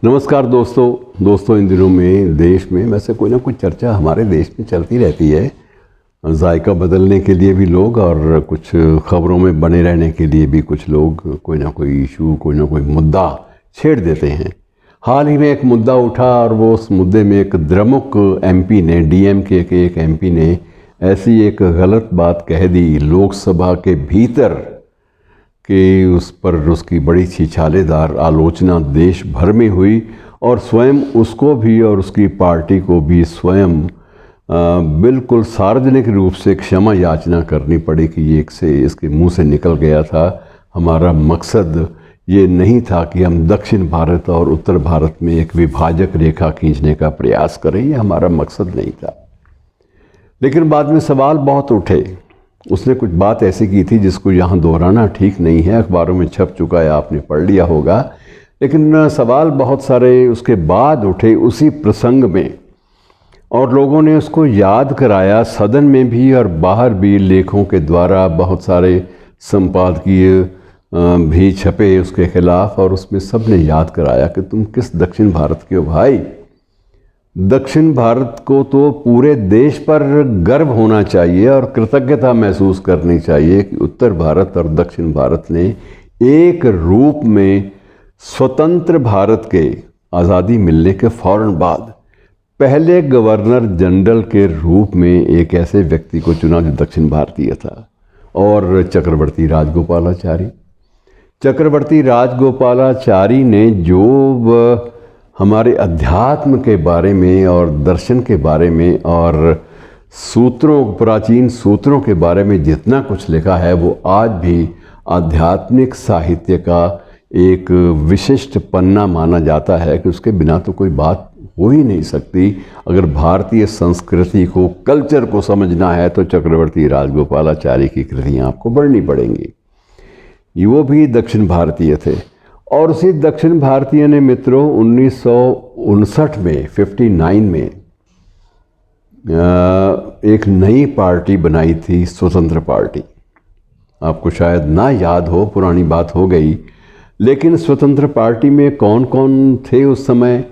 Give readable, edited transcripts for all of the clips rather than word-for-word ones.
नमस्कार दोस्तों इन दिनों में देश में वैसे कोई ना कोई चर्चा हमारे देश में चलती रहती है। जायका बदलने के लिए भी लोग और कुछ खबरों में बने रहने के लिए भी कुछ लोग कोई ना कोई इशू, कोई ना कोई मुद्दा छेड़ देते हैं। हाल ही में एक मुद्दा उठा और वो उस मुद्दे में एक द्रमुक एमपी ने, डीएमके के एक एमपी ने ऐसी एक गलत बात कह दी लोकसभा के भीतर कि उस पर उसकी बड़ी छिछालेदार आलोचना देश भर में हुई और स्वयं उसको भी और उसकी पार्टी को भी स्वयं बिल्कुल सार्वजनिक रूप से क्षमा याचना करनी पड़ी कि ये इसके मुंह से निकल गया था। हमारा मकसद ये नहीं था कि हम दक्षिण भारत और उत्तर भारत में एक विभाजक रेखा खींचने का प्रयास करें, ये हमारा मकसद नहीं था। लेकिन बाद में सवाल बहुत उठे। उसने कुछ बात ऐसी की थी जिसको यहाँ दोहराना ठीक नहीं है, अखबारों में छप चुका है, आपने पढ़ लिया होगा। लेकिन सवाल बहुत सारे उसके बाद उठे उसी प्रसंग में और लोगों ने उसको याद कराया, सदन में भी और बाहर भी लेखों के द्वारा बहुत सारे संपादकीय भी छपे उसके खिलाफ और उसमें सब ने याद कराया कि तुम किस दक्षिण भारत के हो भाई। दक्षिण भारत को तो पूरे देश पर गर्व होना चाहिए और कृतज्ञता महसूस करनी चाहिए कि उत्तर भारत और दक्षिण भारत ने एक रूप में स्वतंत्र भारत के आज़ादी मिलने के फ़ौरन बाद पहले गवर्नर जनरल के रूप में एक ऐसे व्यक्ति को चुना जो दक्षिण भारतीय था, और चक्रवर्ती राजगोपालाचारी ने जो हमारे अध्यात्म के बारे में और दर्शन के बारे में और प्राचीन सूत्रों के बारे में जितना कुछ लिखा है वो आज भी आध्यात्मिक साहित्य का एक विशिष्ट पन्ना माना जाता है कि उसके बिना तो कोई बात हो ही नहीं सकती। अगर भारतीय संस्कृति को, कल्चर को समझना है तो चक्रवर्ती राजगोपालाचारी की कृतियाँ आपको पढ़नी पड़ेंगी। वो भी दक्षिण भारतीय थे और उसी दक्षिण भारतीय ने मित्रों 1959 में 59 में एक नई पार्टी बनाई थी, स्वतंत्र पार्टी। आपको शायद ना याद हो, पुरानी बात हो गई, लेकिन स्वतंत्र पार्टी में कौन कौन थे उस समय?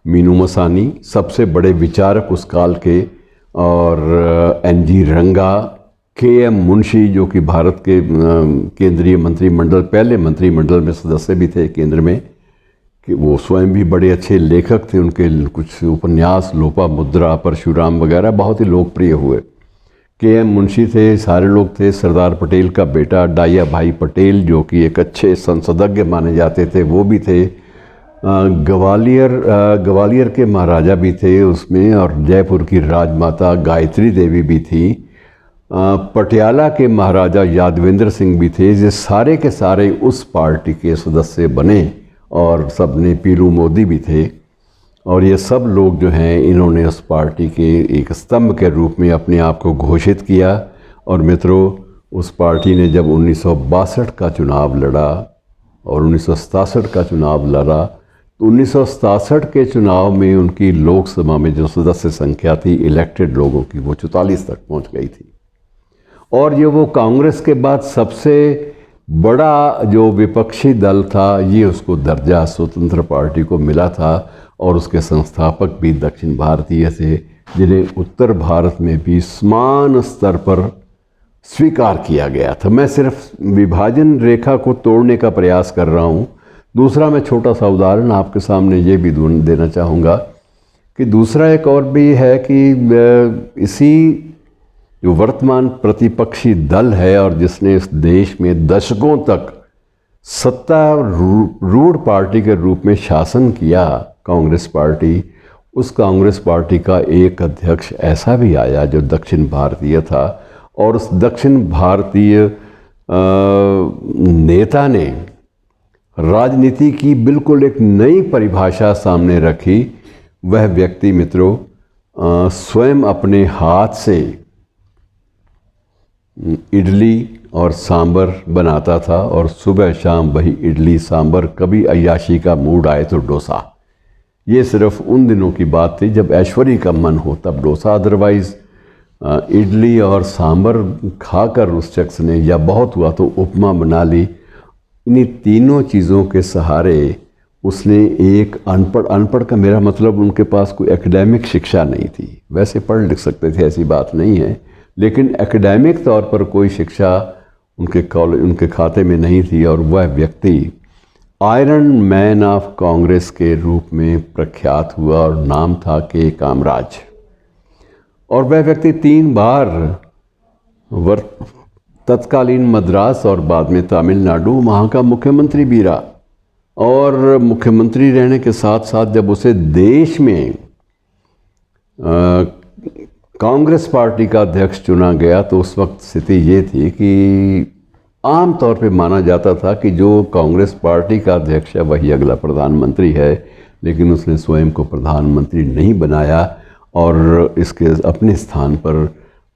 मीनू मसानी सबसे बड़े विचारक उस काल के, और एनजी रंगा, केएम मुंशी जो कि भारत के केंद्रीय मंत्रिमंडल, पहले मंत्रिमंडल में सदस्य भी थे केंद्र में, कि वो स्वयं भी बड़े अच्छे लेखक थे। उनके कुछ उपन्यास लोपामुद्रा, परशुराम वगैरह बहुत ही लोकप्रिय हुए। केएम मुंशी थे, सारे लोग थे। सरदार पटेल का बेटा डाया भाई पटेल जो कि एक अच्छे संसदज्ञ माने जाते थे, वो भी थे। ग्वालियर के महाराजा भी थे उसमें, और जयपुर की राजमाता गायत्री देवी भी थी। पटियाला के महाराजा यादवेंद्र सिंह भी थे। ये सारे के सारे उस पार्टी के सदस्य बने और सब ने, पीलू मोदी भी थे। और ये सब लोग जो हैं, इन्होंने उस पार्टी के एक स्तंभ के रूप में अपने आप को घोषित किया। और मित्रों, उस पार्टी ने जब 1962 का चुनाव लड़ा और 1967 का चुनाव लड़ा, तो 1967 के चुनाव में उनकी लोकसभा में जो सदस्य संख्या थी इलेक्टेड लोगों की, वो 44 तक पहुंच गई थी। और ये वो कांग्रेस के बाद सबसे बड़ा जो विपक्षी दल था, ये उसको दर्जा स्वतंत्र पार्टी को मिला था। और उसके संस्थापक भी दक्षिण भारतीय थे, जिन्हें उत्तर भारत में भी समान स्तर पर स्वीकार किया गया था। मैं सिर्फ विभाजन रेखा को तोड़ने का प्रयास कर रहा हूँ। दूसरा, मैं छोटा सा उदाहरण आपके सामने ये भी देना चाहूँगा कि दूसरा एक और भी है कि इसी जो वर्तमान प्रतिपक्षी दल है और जिसने इस देश में दशकों तक सत्तारूढ़ पार्टी के रूप में शासन किया, कांग्रेस पार्टी, उस कांग्रेस पार्टी का एक अध्यक्ष ऐसा भी आया जो दक्षिण भारतीय था। और उस दक्षिण भारतीय नेता ने राजनीति की बिल्कुल एक नई परिभाषा सामने रखी। वह व्यक्ति मित्रों स्वयं अपने हाथ से इडली और सांबर बनाता था और सुबह शाम वही इडली सांबर, कभी अय्याशी का मूड आए तो डोसा। ये सिर्फ उन दिनों की बात थी जब ऐश्वर्य का मन हो तब डोसा, अदरवाइज़ इडली और सांबर खाकर उस शख्स ने, या बहुत हुआ तो उपमा बना ली। इन्हीं तीनों चीज़ों के सहारे उसने एक अनपढ़ का मेरा मतलब उनके पास कोई एकेडमिक शिक्षा नहीं थी, वैसे पढ़ लिख सकते थे, ऐसी बात नहीं है, लेकिन एकेडमिक तौर पर कोई शिक्षा उनके खाते में नहीं थी। और वह व्यक्ति आयरन मैन ऑफ कांग्रेस के रूप में प्रख्यात हुआ और नाम था के कामराज। और वह व्यक्ति 3 बार तत्कालीन मद्रास और बाद में तमिलनाडु वहाँ का मुख्यमंत्री भी रहा। और मुख्यमंत्री रहने के साथ साथ जब उसे देश में कांग्रेस पार्टी का अध्यक्ष चुना गया तो उस वक्त स्थिति ये थी कि आम तौर पे माना जाता था कि जो कांग्रेस पार्टी का अध्यक्ष है वही अगला प्रधानमंत्री है, लेकिन उसने स्वयं को प्रधानमंत्री नहीं बनाया और इसके अपने स्थान पर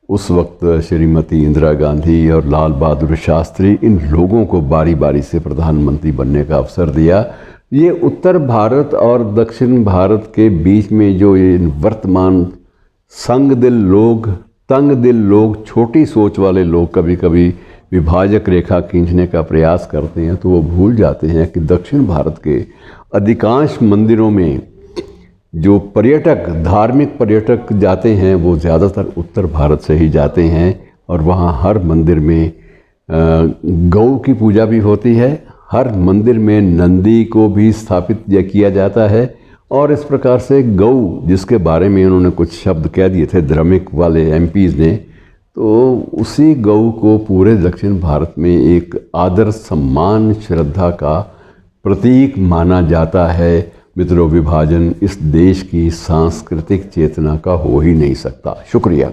उस वक्त श्रीमती इंदिरा गांधी और लाल बहादुर शास्त्री, इन लोगों को बारी बारी से प्रधानमंत्री बनने का अवसर दिया। ये उत्तर भारत और दक्षिण भारत के बीच में जो ये वर्तमान तंग दिल लोग, छोटी सोच वाले लोग कभी कभी विभाजक रेखा खींचने का प्रयास करते हैं, तो वो भूल जाते हैं कि दक्षिण भारत के अधिकांश मंदिरों में जो धार्मिक पर्यटक जाते हैं वो ज़्यादातर उत्तर भारत से ही जाते हैं। और वहाँ हर मंदिर में गौ की पूजा भी होती है, हर मंदिर में नंदी को भी स्थापित किया जाता है। और इस प्रकार से गौ, जिसके बारे में उन्होंने कुछ शब्द कह दिए थे द्रमिक वाले एमपीज़ ने, तो उसी गौ को पूरे दक्षिण भारत में एक आदर, सम्मान, श्रद्धा का प्रतीक माना जाता है। मित्रों, विभाजन इस देश की सांस्कृतिक चेतना का हो ही नहीं सकता। शुक्रिया।